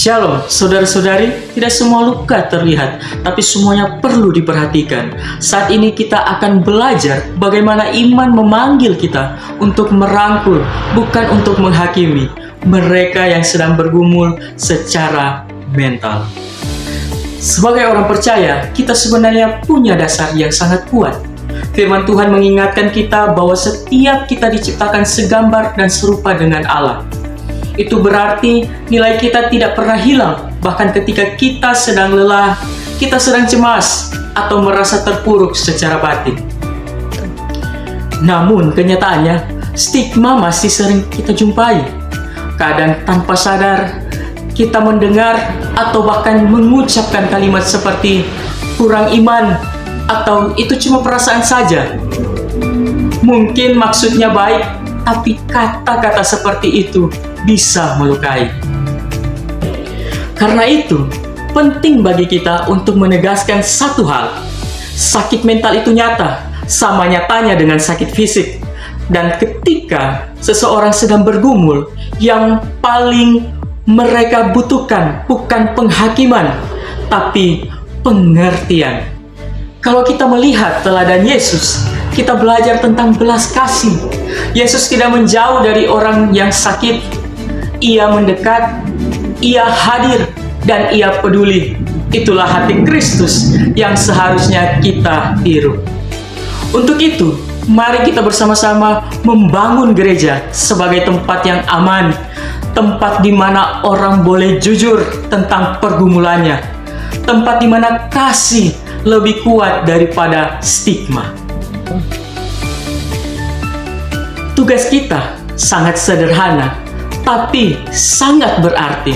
Shalom, saudara-saudari, tidak semua luka terlihat, tapi semuanya perlu diperhatikan. Saat ini kita akan belajar bagaimana iman memanggil kita untuk merangkul, bukan untuk menghakimi mereka yang sedang bergumul secara mental. Sebagai orang percaya, kita sebenarnya punya dasar yang sangat kuat. Firman Tuhan mengingatkan kita bahwa setiap kita diciptakan segambar dan serupa dengan Allah. Itu berarti nilai kita tidak pernah hilang, bahkan ketika kita sedang lelah, kita sedang cemas, atau merasa terpuruk secara batin. Namun kenyataannya, stigma masih sering kita jumpai. Kadang tanpa sadar, kita mendengar atau bahkan mengucapkan kalimat seperti kurang iman, atau itu cuma perasaan saja. Mungkin maksudnya baik, tapi kata-kata seperti itu bisa melukai. Karena itu, penting bagi kita untuk menegaskan satu hal. Sakit mental itu nyata, sama nyatanya dengan sakit fisik. Dan ketika seseorang sedang bergumul, yang paling mereka butuhkan bukan penghakiman, tapi pengertian. Kalau kita melihat teladan Yesus, kita belajar tentang belas kasih. Yesus tidak menjauh dari orang yang sakit. Ia mendekat, ia hadir, dan ia peduli. Itulah hati Kristus yang seharusnya kita tiru. Untuk itu, mari kita bersama-sama membangun gereja sebagai tempat yang aman, tempat di mana orang boleh jujur tentang pergumulannya, tempat di mana kasih lebih kuat daripada stigma. Tugas kita sangat sederhana, tapi sangat berarti.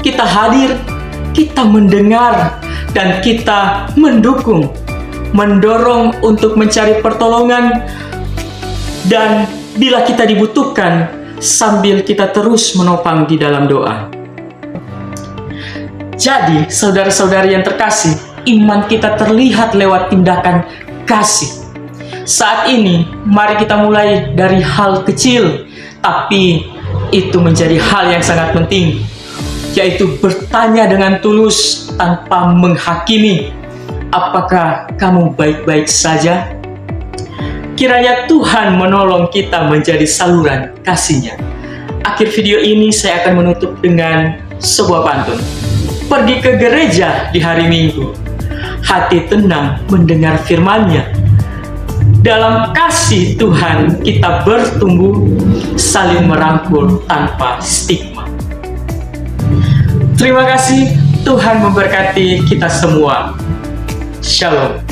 Kita hadir, kita mendengar, dan kita mendukung, mendorong untuk mencari pertolongan, dan bila kita dibutuhkan, sambil kita terus menopang di dalam doa. Jadi, saudara-saudari yang terkasih, iman kita terlihat lewat tindakan kasih. Saat ini, mari kita mulai dari hal kecil, tapi itu menjadi hal yang sangat penting, yaitu bertanya dengan tulus tanpa menghakimi. Apakah kamu baik-baik saja? Kiranya Tuhan menolong kita menjadi saluran kasih-Nya. Akhir video ini saya akan menutup dengan sebuah pantun. Pergi ke gereja di hari Minggu, hati tenang mendengar firman-Nya. Dalam kasih Tuhan kita bertumbuh, saling merangkul tanpa stigma. Terima kasih, Tuhan memberkati kita semua. Shalom.